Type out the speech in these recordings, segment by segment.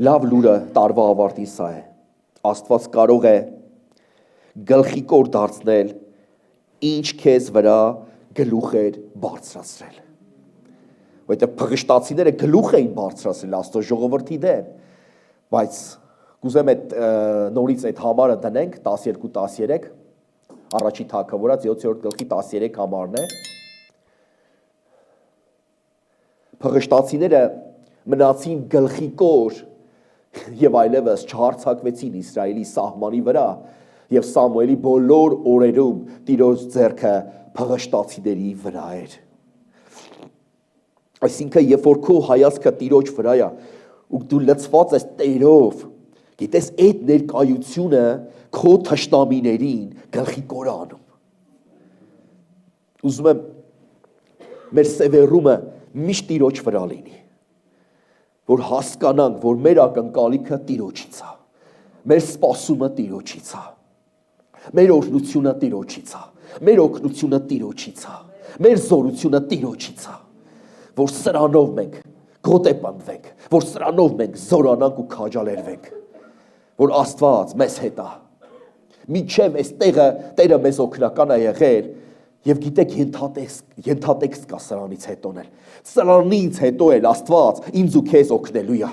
Լավ լուրը տարվա ավարտին սա է։ Աստված կարող է գլխի կոր դարձնել, ինչ քեզ վրա գլուխ էր բարձրացրել։ Որտեղ փղշտացիները գլուխ էին բարձրացրել Աստծո ժողովրդի դեմ, բայց կուզեմ այդ նորից այդ համարը դնենք 12-13 առաջի թագավորած 7-րդ գլխի 13 համարն է։ Փղշտացիները մնացին գլխի կոր եւ այլևս չհարցակվեցին Իսրայելի սահմանի վրա եւ Սամուելի բոլոր օրերում Տիրոջ ձեռքը փղշտացիների վրա էր։ Այսինքն երբ որ քո հայացքը Տիրոջ վրա է ու դու լցված ես Տերով, գիտես այդ ներկայությունը քո թշնամիներին գլխի կոր անում։ Ուզում եմ մեր սևեռումը միշտ Տիրոջ վրա լինի, որ հասկանանք, որ մեր ակնկալիքը Տիրոջից է, մեր սպասումը Տիրոջից է, մեր օրհնությունը Տիրոջից է, մեր օգնությունը Տիրոջից է, մեր զորությունը Տիրոջից է, որ սրանով մենք գոտեպանվենք, որ սրանով մենք զորանանք ու քաջալերվենք, որ Աստված մեզ հետ է։ Մինչև այս տեղը Տերը մեզ օգնական է եղել եւ գիտեք ենթատեքստ կա սրանից հետոն էլ։ Սրանից հետո էլ Աստված ինձ ու քեզ օգնելու է,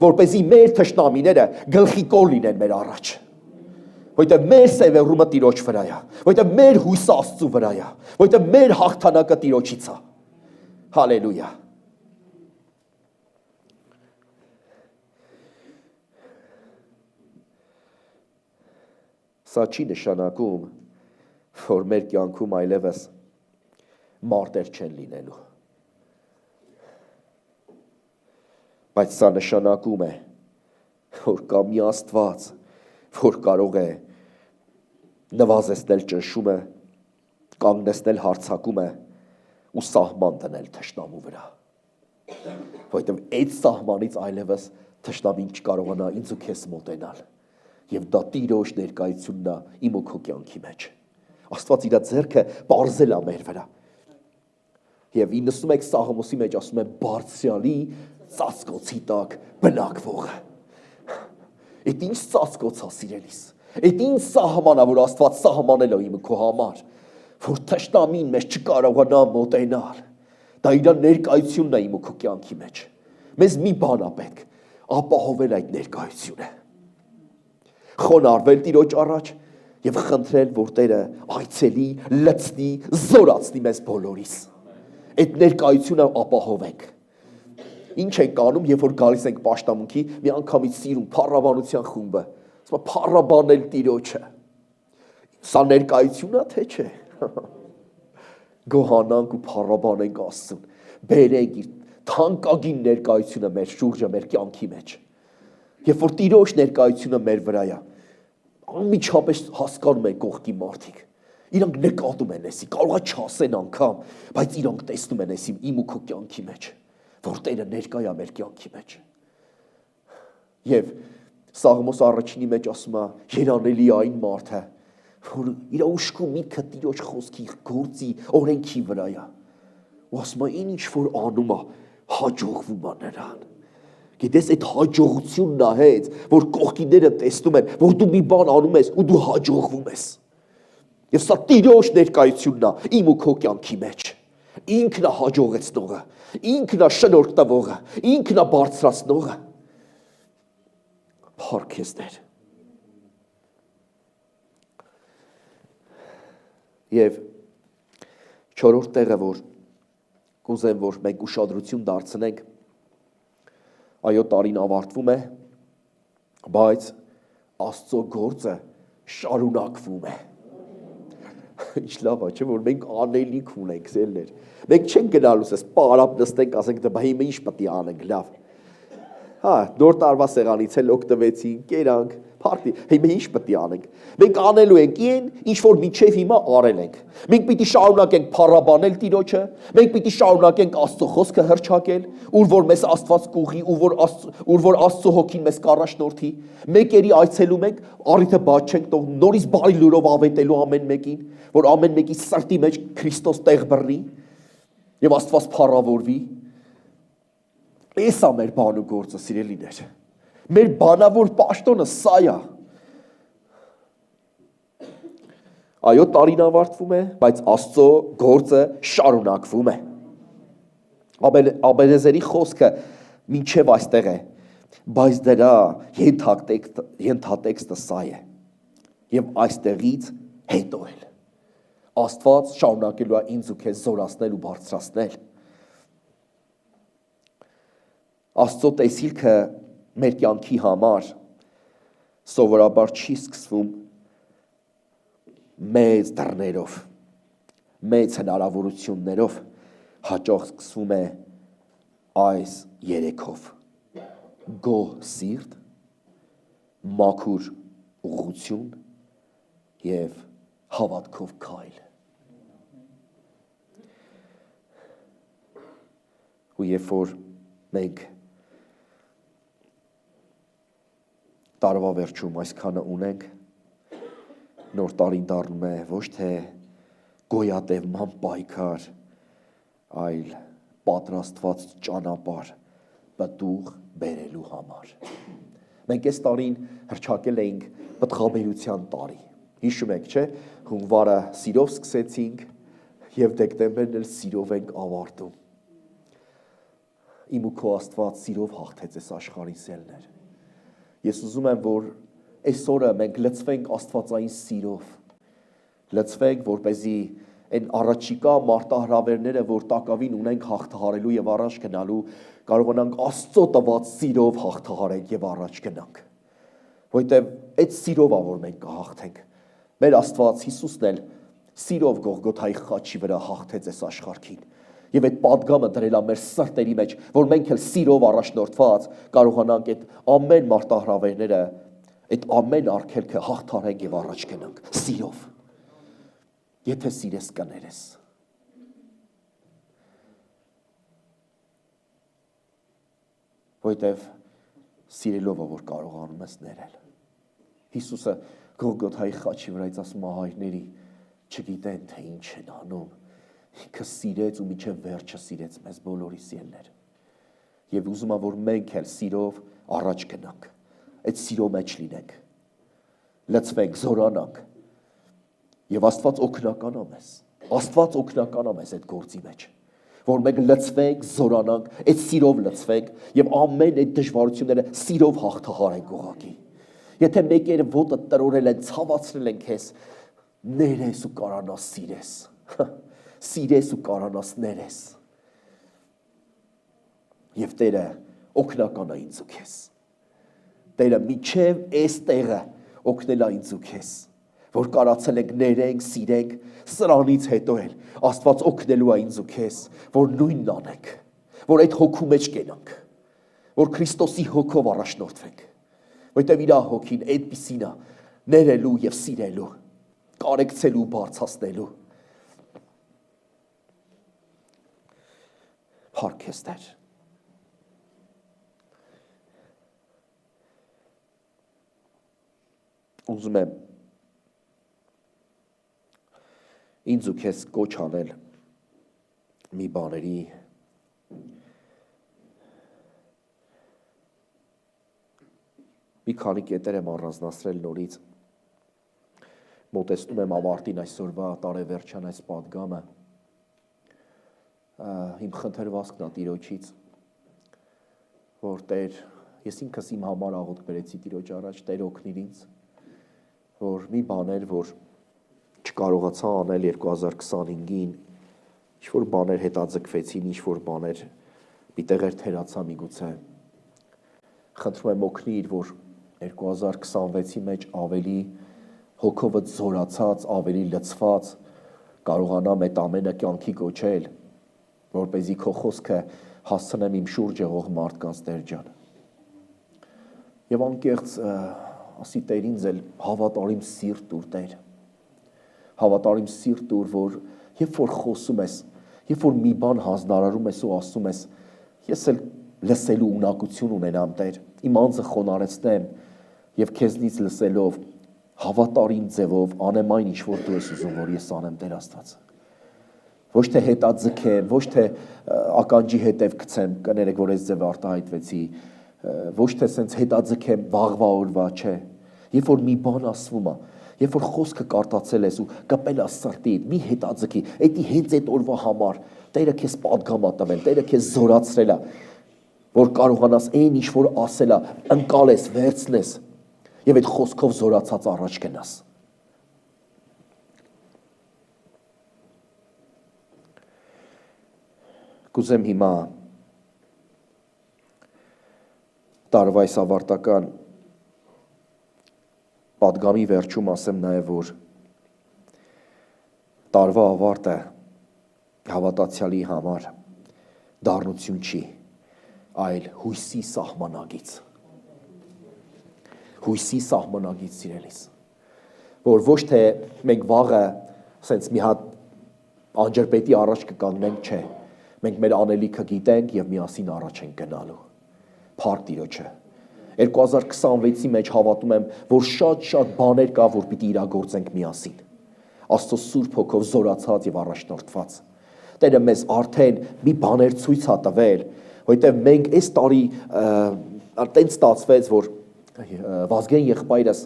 որպեսզի մեր թշնամիները գլխի կոր լինեն մեր առաջ։ Որտեղ մեր սևեռումը Տիրոջ վրա է, որտեղ մեր հույսը Աստծո վրա է, որտեղ մեր հաղթանակը Տիրոջից է։ Հալելույա։ Սա չի նշանակում, որ մեր կյանքում այլևս մարտեր չեն լինելու։ Բայց սա նշանակում է, որ կա մի Աստված, որ կարող է նվազեցնել ճնշումը, կանգնեցնել հարձակումը ու սահման դնել թշնամու վրա։ Որովհետև այդ սահմանից այլևս թշնամին չկարողանա ինձ ու քեզ մոտենալ։ Եվ դա Տիրոջ ներկայությունն է իմ ու քո կյանքի մեջ։ Աստված իր ձեռքը պարզել է մեր վրա։ Եվ 91 Սաղմոսի մեջ ասում է բարձրյալի ծածկոցի տակ բնակվողը։ Այդ ինչ ծածկոց է, սիրելիս։ Այդ ինչ սահման է, որ Աստված սահմանել է իմ ու քո համար, որ թշնամին մեզ չկարողանա մոտենալ։ Դա իր ներկայությունն է իմ ու քո կյանքի մեջ։ Մեզ մի բան է պետք, ապահովել այդ ներկայությունը։ Խոնարհվել Տիրոջ առաջ եւ խնդրել, որ Տերը այցելի, լցնի, զորացնի մեզ բոլորիս։ Այդ ներկայությունը ապահովենք։ Ինչ ենք անում, երբ որ գալիս ենք պաշտամունքի, մի անգամից սիրում փառաբանության խումբը, ասում է փառաբանել Տիրոջը։ Սա ներկայությունն է, թե չէ։ Գոհանանք ու փառաբանենք Աստծուն։ Բերենք իր թանկագին ներկայությունը մեր շուրջը, մեր կյանքի մեջ։ Երբ որ Տիրոջ ներկայությունը մեր վրա է, անմիջապես հասկանում են կողքի մարդիկ։ Իրանք նկատում են էսի, կարող է չասեն անգամ, բայց իրանք տեսնում են էսի իմ ու քո կյանքի մեջ, որ Տերը ներկա է մեր կյանքի մեջ։ Եվ Սաղմոս առաջինի մեջ ասում է, երանելի այն մարդը, որ իր ուշքու միտքը Տիրոջ խոսքի, գործի, օրենքի վրա է։ Ու ասում է, ինչ որ անում է, հաջողվում է նրան։ Գիտես, այդ հաջողությունն է հետ, որ կողքիները տեսնում են, որ դու մի բան անում ես ու դու հաջողվում ես։ Եվ սա Տիրոջ ներկայությունն է իմ ու քո կյանքի մեջ։ Ինքն է հաջողեցնողը, ինքն է շնորհք տվողը, ինքն է բարձրացնողը։ Փառք քեզ Տեր։ Եվ չորրորդ տեղը, որ կուզեմ, որ մենք ուշադրություն դարձնենք, այո, տարին ավարտվում է, բայց Աստծո գործը շարունակվում է։ Ինչ լավ է, չէ՞, որ մենք անելիք ունենք, զելներ։ Մենք չենք գնալուց էս պարապ նստենք, ասենք, դե հիմա ինչ պետք է անենք, լավ։ Հա, նոր տարվա սեղանից էլ օգտվեցինք, կերանք, փարթի, հիմա ինչ պետք է անենք։ Մենք անելու ենք ինչ որ մինչև հիմա արել ենք։ Մենք պիտի շարունակենք փառաբանել Տիրոջը, մենք պիտի շարունակենք Աստծո խոսքը հռչակել, ուր որ մեզ Աստված կուղի, ուր որ Աստծո հոգին մեզ կառաջնորդի։ Մեկերի այցելում ենք, առիթը բաց չենք տող, նորից բարի լուրով ավետելու ամեն մեկին, որ ամեն մեկի սրտի մեջ Քրիստոս տեղ բռնի եւ Աստված փառավորվի։ Էս է մեր բան ու գործը, սիրելիներ։ Մեր բանավոր պաշտոնը սա է։ Այո, տարին ավարտվում է, բայց Աստծո գործը շարունակվում է։ Աբելեզերի խոսքը մինչև այստեղ է, բայց դրա ենթատեքստը սա է։ Եվ այստեղից հետո էլ Աստված շարունակելու է ինձ ու քեզ զորացնել ու բարձրացնել։ Աստծո տեսիլքը մեր կյանքի համար սովորաբար չի սկսվում մեծ դռներով, մեծ հնարավորություններով, հաճախ սկսվում է այս երեքով. գոհ սիրտ, մաքուր ուղղություն եւ հավատքով քայլ։ Ու երբ որ մենք տարվա վերջում այսքանը ունենք, նոր տարին դառնում է ոչ թե գոյատևման պայքար, այլ պատրաստված ճանապարհ պտուղ բերելու համար։ Մենք այս տարին հռչակել էինք պտղաբերության տարի։ Հիշում եք, չէ՞, հունվարը սիրով սկսեցինք եւ դեկտեմբերն էլ սիրով ենք ավարտում։ Իմ ու քո Աստված սիրով հաղթեց այս աշխարհի սելներ։ Ես ուզում եմ, որ այսօրը մենք լցվենք աստվածային սիրով, լցվենք, որպեսզի այն առաջիկա մարտահրավերները, որ տակավին ունենք հաղթահարելու եւ առաջ գնալու, կարողանանք Աստծո տված սիրով հաղթահարենք եւ առաջ գնանք։ Որտեւ այդ սիրով է, որ մենք կհաղթենք։ Մեր Աստված Հիսուսն էլ սիրով Գողգոթայի խաչի վրա հաղթեց այս աշխարհին։ Եվ այդ պատգամը դրել է մեր սրտերի մեջ, որ մենք էլ սիրով առաջնորդված կարողանանք այդ ամեն մարտահրավերները, այդ ամեն արգելքը հաղթարենք եւ առաջ գնանք սիրով։ Եթե սիրես կներես։ Որտեւ սիրելով է, որ կարողանում ես ներել։ Հիսուսը Գողգոթայի խաչի վրայից ասում է հայրների, չգիտեն թե ինչ են անում։ Ինքը սիրեց ու մինչև վերջը սիրեց մեզ բոլորիս ելներ։ Եվ ուզում եմ, որ մենք էլ սիրով առաջ գնանք, այդ սիրո մեջ լինենք, լցվենք, զորանանք։ Եվ Աստված օգնական է մեզ, Աստված օգնական է մեզ այդ գործի մեջ, որ մենք լցվենք, զորանանք, այդ սիրով լցվենք եւ ամեն այդ դժվարությունները սիրով հաղթահարենք ուղղակի։ Եթե մեկերը ոտը տրորել են, ցավացրել են քեզ, ներես ու կարանաս սիրես։ Սիրես ու կարանաս ներես։ Եվ Տերը օգնական է ինձ ու քեզ։ Տերը միջև այս տեղը օգնել է ինձ ու քեզ, որ կարացել ենք ներենք, սիրենք, սրանից հետո էլ Աստված օգնելու է ինձ ու քեզ, որ նույնն անենք, որ այդ հոգու մեջ կենանք, որ Քրիստոսի հոգով առաջնորդվենք, որտեղ իր հոգին այդպիսին է ներելու եւ սիրելու, կարեկցելու, բարձրացնելու։ Փառքես Տեր։ Ուզում եմ ինձ ու քեզ կոչ անել մի բաների մի քանի կետեր եմ առանձնացրել նորից մոտեցնում եմ ավարտին այսօրվա տարեվերջան այս պատգամը իմ խնդրվածքն է Տիրոջից որ Տեր ես ինքս իմ համար աղոթք բերեցի Տիրոջ առաջ Տեր օգնիր ինձ որ մի բաներ որ չկարողացա անել 2025-ին ինչ-որ բաներ հետաձգվեցին, ինչ-որ բաներ պիտեղեր թերացա միգուցե։ Խնդրում եմ օգնիր, որ 2026-ի մեջ ավելի հոգովդ զորացած, ավելի լցված կարողանամ այդ ամենը կյանքի կոչել, որպեսզի քո խոսքը հասցնեմ իմ շուրջ եղող մարդկանց Տեր ջան։ Եվ անկեղծ ասի Տեր ինձ էլ հավատարիմ սիրտ տուր Տեր։ Հավատարիմ սիրտ տուր, որ երբ որ խոսում ես, երբ որ մի բան հանձնարարում ես ու ասում ես, ես էլ լսելու ունակություն ունենամ Տեր, իմ անձը խոնարհեցնեմ եւ քեզնից լսելով հավատարիմ ձևով անեմ այն ինչ որ դու ես ուզում որ ես անեմ Տեր Աստված։ Ոչ թե հետաձգեմ, ոչ թե ականջի հետև գցեմ, կներեք որ այս ձև արտահայտվեցի, ոչ թե սենց հետաձգեմ վաղվա օրվա, չէ։ Երբ որ մի բան ասվում է, երբ որ խոսքը կարտացել ես ու կպել ես սրտիդ, մի հետաձգի, էդի հենց այդ օրվա համար Տերը քեզ պատգամ է տվել, Տերը քեզ զորացրել է, որ կարողանաս այն ինչ որ ասել է, ընկալես, վերցնես եւ այդ խոսքով զորացած առաջ գնաս։ Կուզեմ հիմա տարվա այս ավարտական պատգամի վերջում ասեմ նաև, որ տարվա ավարտը հավատացյալի համար դառնություն չի, այլ հույսի սահմանագիծ։ Հույսի սահմանագիծ, սիրելիս, որ ոչ թե մենք վաղը սենց մի հատ անջրպետի առաջ կկանգնենք, չէ, մենք մեր անելիքը գիտենք և միասին առաջ ենք գնալու, փառք Տիրոջը։ 2026-ի մեջ հավատում եմ, որ շատ բաներ կա, որ պիտի իրագործենք միասին, Աստծո Սուրբ Հոգով զորացած և առաջնորդված։ Տերը մեզ արդեն մի բաներ ցույց է տվել, որովհետև մենք այս տարի տենց ստացվեց, որ Վազգեն եղբայրս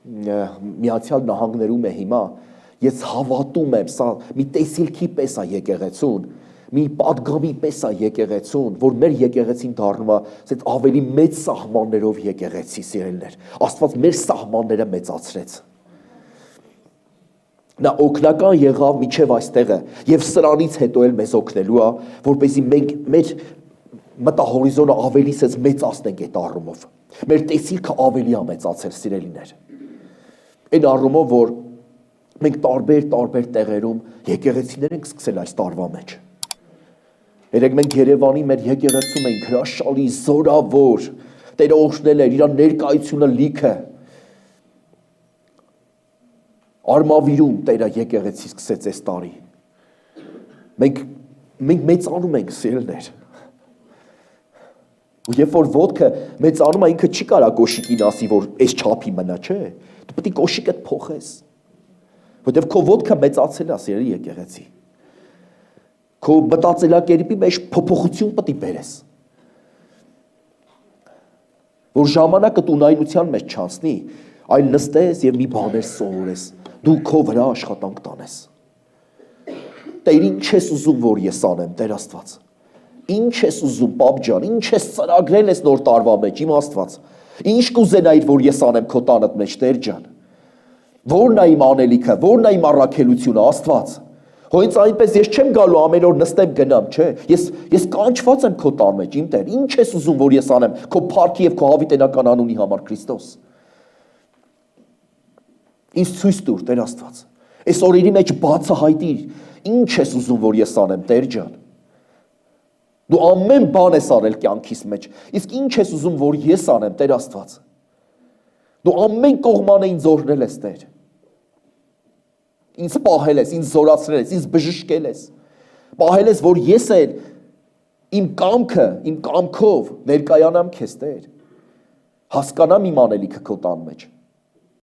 Միացյալ Նահանգներում է հիմա, ես հավատում եմ, սա մի տեսիլքի պես է եկեղեցուն, մի պատգամի պես է եկեղեցուն, որ մեր եկեղեցին դառնում է ասենց ավելի մեծ սահմաններով եկեղեցի, սիրելիներ։ Աստված մեր սահմանները մեծացրեց։ Նա օգնական եղավ միջև այստեղը եւ սրանից հետո էլ մեզ օգնելու է, որպեսզի մենք մեր մտահորիզոնը ավելի սենց մեծացնենք այդ առումով։ Մեր տեսիլքը ավելի է մեծացել, սիրելիներ։ Այն առումով, որ մենք տարբեր տեղերում եկեղեցիներ ենք սկսել այս տարվա մեջ։ Երեք մենք Երևանի մեր եկեղեցում ենք հրաշալի, զորավոր, Տերը օգնել էր, իր ներկայությունը լիքը։ Արմավիրում Տերը եկեղեցի սկսեց այս տարի։ Մենք մեծանում ենք, սիրելիներ։ Ու երբ որ ոտքը մեծանում է, ինքը չի կարա կոշիկին ասի, որ այս չափի մնա, չէ։ Դու պետք է կոշիկդ փոխես։ Որտեվ քո ոտքը մեծացել է, սիրելի եկեղեցի։ Քո մտածելակերպի մեջ փոփոխություն պետք է բերես։ Որ ժամանակը ունայնության մեջ չանցնի, այլ նստես եւ մի բաներ սովորես, դու քո վրա աշխատանք տանես։ Տեր, ինչ ես ուզում, որ ես անեմ, Տեր Աստված։ Ինչ ես ուզում, պապ ջան, ինչ ես ծրագրել ես նոր տարվա մեջ, իմ Աստված։ Ինչ կուզենայիր, որ ես անեմ քո տանդ մեջ, Տեր ջան։ Որն է իմ անելիքը, որն է իմ առաքելությունը, Աստված։ Հոյից այնպես ես չեմ գալու ամեն օր նստեմ գնամ, չէ։ Ես կանչված եմ քո տան մեջ, իմ Տեր։ Ինչ ես ուզում, որ ես անեմ քո փառքի եւ քո հավիտենական անունի համար, Քրիստոս։ Ինձ ցույց տուր, Տեր Աստված։ Այս օրերի մեջ բացահայտիր, ինչ ես ուզում, որ ես անեմ, Տեր ջան։ Դու ամեն բան ես արել կյանքիս մեջ, իսկ ինչ ես ուզում, որ ես անեմ, Տեր Աստված։ Դու ամեն կողմանը ինձ օրհնել ես, Տեր։ Ինձ պահել ես, ինձ զորացրել ես, ինձ բժշկել ես։ Պահել ես, որ ես էլ իմ կամքը, իմ կամքով ներկայանամ քեզ, Տեր։ Հասկանամ իմ անելիքը քո տան մեջ։